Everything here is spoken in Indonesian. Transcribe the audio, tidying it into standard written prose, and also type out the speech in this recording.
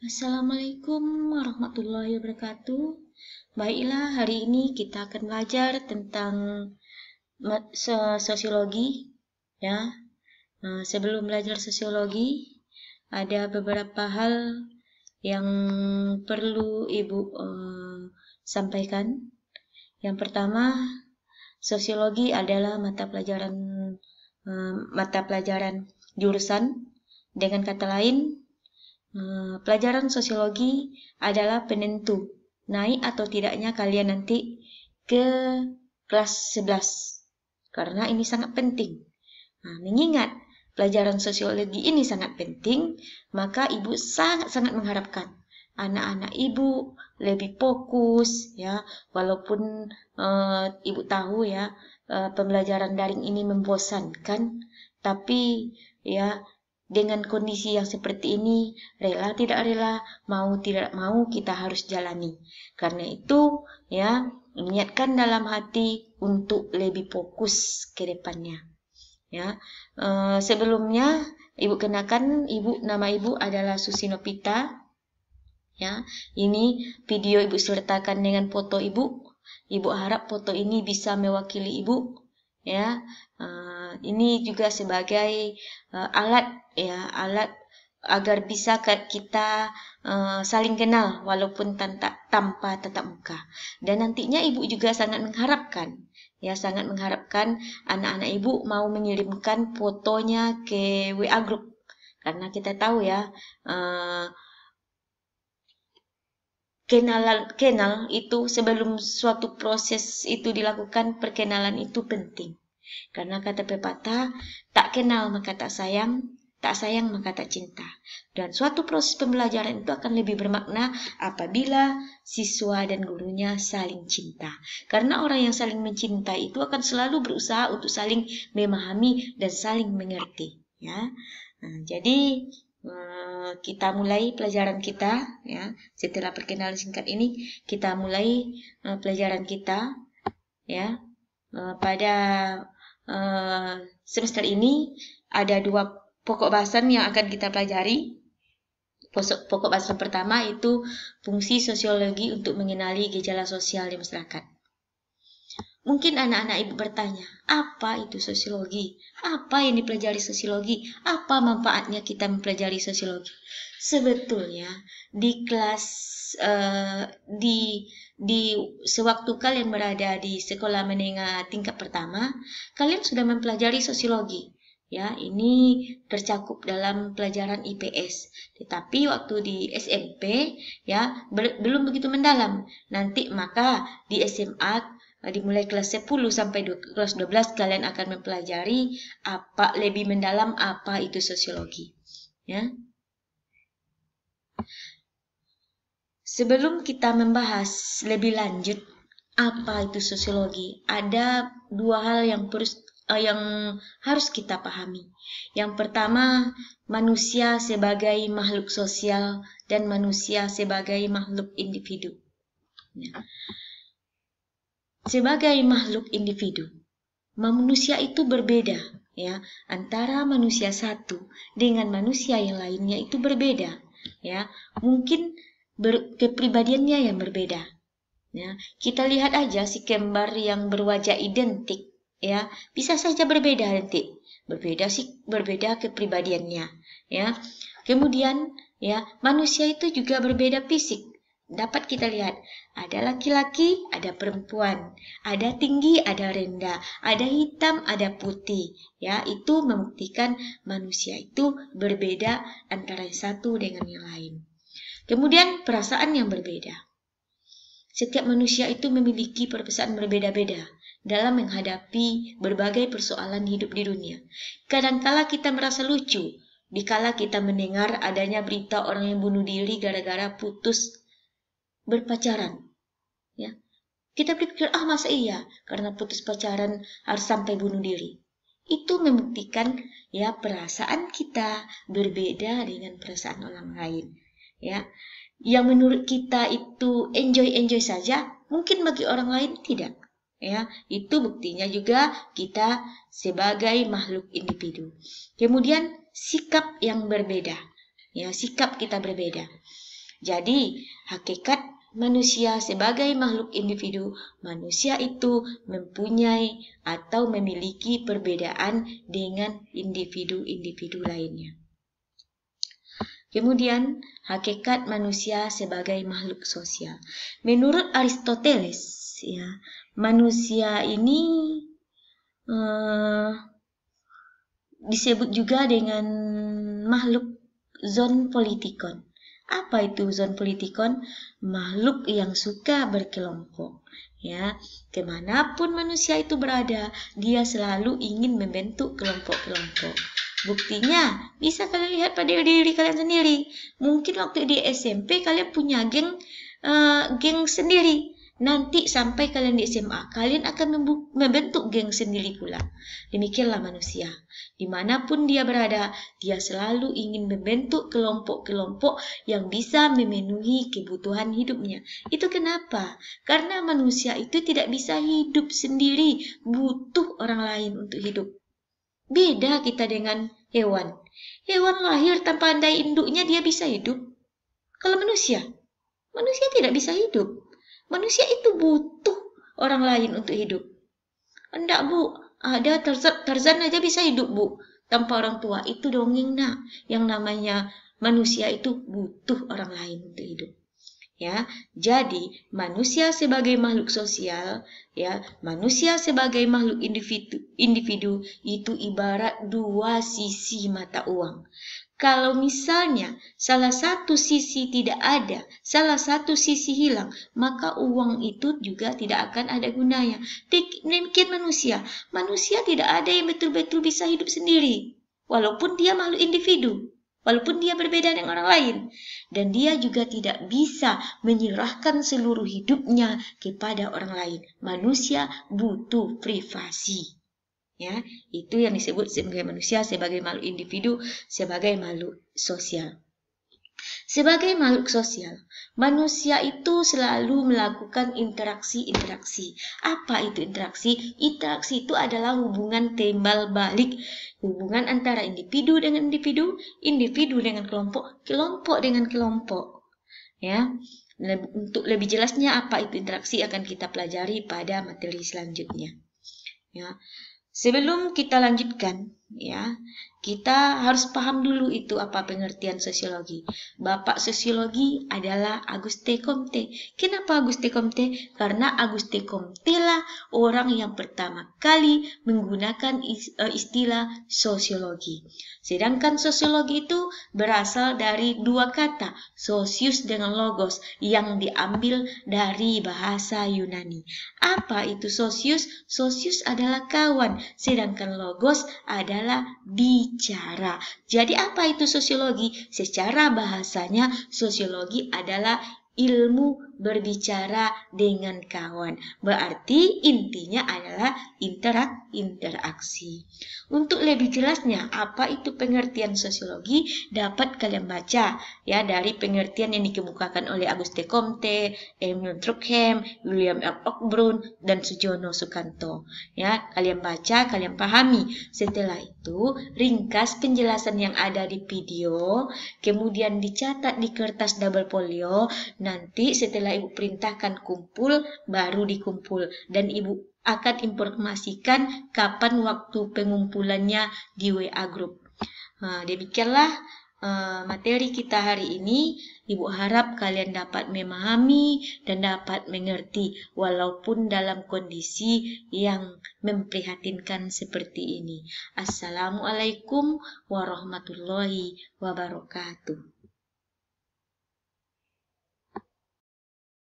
Assalamualaikum warahmatullahi wabarakatuh. Baiklah, hari ini kita akan belajar tentang sosiologi. Ya, sebelum belajar sosiologi, ada beberapa hal yang perlu Ibu sampaikan. Yang pertama, sosiologi adalah mata pelajaran jurusan. Dengan kata lain, pelajaran sosiologi adalah penentu naik atau tidaknya kalian nanti ke kelas 11. Karena ini sangat penting. Mengingat pelajaran sosiologi ini sangat penting, maka Ibu sangat-sangat mengharapkan anak-anak Ibu lebih fokus, ya. Walaupun Ibu tahu ya, pembelajaran daring ini membosankan, tapi ya dengan kondisi yang seperti ini, rela tidak rela, mau tidak mau kita harus jalani. Karena itu, ya, niatkan dalam hati untuk lebih fokus ke depannya. Ya, sebelumnya Ibu kenakan, nama Ibu adalah Susinopita. Ya, ini video Ibu sertakan dengan foto Ibu. Ibu harap foto ini bisa mewakili Ibu. Ya, ini juga sebagai alat agar bisa kita saling kenal walaupun tanpa tatap muka. Dan nantinya Ibu juga sangat mengharapkan anak-anak Ibu mau mengirimkan fotonya ke WA group, karena kita tahu ya, kenal itu sebelum suatu proses itu dilakukan, perkenalan itu penting. Karena kata pepatah, tak kenal maka tak sayang maka tak cinta. Dan suatu proses pembelajaran itu akan lebih bermakna apabila siswa dan gurunya saling cinta. Karena orang yang saling mencinta itu akan selalu berusaha untuk saling memahami dan saling mengerti. Ya, jadi kita mulai pelajaran kita. Ya, setelah perkenalan singkat ini, kita mulai pelajaran kita. Ya, pada semester ini ada 2 pokok bahasan yang akan kita pelajari. Pokok bahasan pertama itu fungsi sosiologi untuk mengenali gejala sosial di masyarakat. Mungkin anak-anak Ibu bertanya, apa itu sosiologi? Apa yang dipelajari sosiologi? Apa manfaatnya kita mempelajari sosiologi? Sebetulnya di kelas di sewaktu kalian berada di sekolah menengah tingkat pertama, kalian sudah mempelajari sosiologi. Ya, ini tercakup dalam pelajaran IPS. Tetapi waktu di SMP, ya, belum begitu mendalam. Nanti maka di SMA dimulai kelas 10 sampai kelas 12 kalian akan mempelajari lebih mendalam apa itu sosiologi. Ya. Sebelum kita membahas lebih lanjut apa itu sosiologi, ada 2 hal yang harus kita pahami. Yang pertama, manusia sebagai makhluk sosial dan manusia sebagai makhluk individu. Ya. Sebagai makhluk individu, manusia itu berbeda, ya, antara manusia satu dengan manusia yang lainnya itu berbeda, ya. Mungkin kepribadiannya yang berbeda. Ya, kita lihat aja si kembar yang berwajah identik, ya, bisa saja berbeda nanti. Berbeda kepribadiannya, ya. Kemudian, ya, manusia itu juga berbeda fisik. Dapat kita lihat, ada laki-laki, ada perempuan, ada tinggi, ada rendah, ada hitam, ada putih. Ya, itu membuktikan manusia itu berbeda antara yang satu dengan yang lain. Kemudian perasaan yang berbeda. Setiap manusia itu memiliki perasaan berbeda-beda dalam menghadapi berbagai persoalan hidup di dunia. Kadangkala kita merasa lucu, dikala kita mendengar adanya berita orang yang bunuh diri gara-gara putus berpacaran. Ya, kita berpikir, masa iya karena putus pacaran harus sampai bunuh diri. Itu membuktikan ya perasaan kita berbeda dengan perasaan orang lain. Ya, yang menurut kita itu enjoy saja, mungkin bagi orang lain tidak. Ya, itu buktinya juga kita sebagai makhluk individu. Kemudian sikap yang berbeda. Ya, sikap kita berbeda. Jadi, hakikat manusia sebagai makhluk individu, manusia itu mempunyai atau memiliki perbedaan dengan individu-individu lainnya. Kemudian, hakikat manusia sebagai makhluk sosial. Menurut Aristoteles, ya, manusia ini disebut juga dengan makhluk zoon politikon. Apa itu zoon politikon? Makhluk yang suka berkelompok. Ya, kemanapun manusia itu berada, dia selalu ingin membentuk kelompok-kelompok. Buktinya, bisa kalian lihat pada diri kalian sendiri. Mungkin waktu di SMP kalian punya geng sendiri. Nanti sampai kalian di SMA, kalian akan membentuk geng sendiri pula. Demikianlah manusia. Dimanapun dia berada, dia selalu ingin membentuk kelompok-kelompok yang bisa memenuhi kebutuhan hidupnya. Itu kenapa? Karena manusia itu tidak bisa hidup sendiri, butuh orang lain untuk hidup. Beda kita dengan hewan. Hewan lahir tanpa andai induknya dia bisa hidup. Kalau manusia tidak bisa hidup. Manusia itu butuh orang lain untuk hidup. Enggak, Bu. Ada Tarzan aja bisa hidup, Bu. Tanpa orang tua. Itu dongeng, nak. Yang namanya manusia itu butuh orang lain untuk hidup. Ya, jadi manusia sebagai makhluk sosial, ya, manusia sebagai makhluk individu itu ibarat dua sisi mata uang. Kalau misalnya salah satu sisi tidak ada, salah satu sisi hilang, maka uang itu juga tidak akan ada gunanya. Demikian manusia tidak ada yang betul-betul bisa hidup sendiri, walaupun dia makhluk individu. Walaupun dia berbeda dengan orang lain. Dan dia juga tidak bisa menyerahkan seluruh hidupnya kepada orang lain. Manusia butuh privasi. Ya, itu yang disebut sebagai manusia, sebagai makhluk individu, sebagai makhluk sosial. Sebagai makhluk sosial, manusia itu selalu melakukan interaksi-interaksi. Apa itu interaksi? Interaksi itu adalah hubungan timbal balik. Hubungan antara individu dengan individu, individu dengan kelompok, kelompok dengan kelompok. Ya, untuk lebih jelasnya apa itu interaksi akan kita pelajari pada materi selanjutnya. Ya, sebelum kita lanjutkan, ya, kita harus paham dulu itu apa pengertian sosiologi. Bapak sosiologi adalah Auguste Comte. Kenapa Auguste Comte? Karena Auguste Comte lah orang yang pertama kali menggunakan istilah sosiologi. Sedangkan sosiologi itu berasal dari dua kata, sosius dengan logos, yang diambil dari bahasa Yunani. Apa itu sosius? Sosius adalah kawan, sedangkan logos adalah bicara. Jadi apa itu sosiologi? Secara bahasanya, sosiologi adalah ilmu berbicara dengan kawan. Berarti intinya adalah interaksi. Untuk lebih jelasnya apa itu pengertian sosiologi dapat kalian baca ya dari pengertian yang dikemukakan oleh Auguste Comte, Emil Durkheim, William Brown dan Sujono Sukanto. Ya, kalian baca, kalian pahami. Setelah itu, ringkas penjelasan yang ada di video, kemudian dicatat di kertas double folio. Nanti setelah Ibu perintahkan kumpul, baru dikumpul. Dan Ibu akan informasikan kapan waktu pengumpulannya di WA Group. Demikianlah materi kita hari ini. Ibu harap kalian dapat memahami dan dapat mengerti walaupun dalam kondisi yang memprihatinkan seperti ini. Assalamualaikum warahmatullahi wabarakatuh.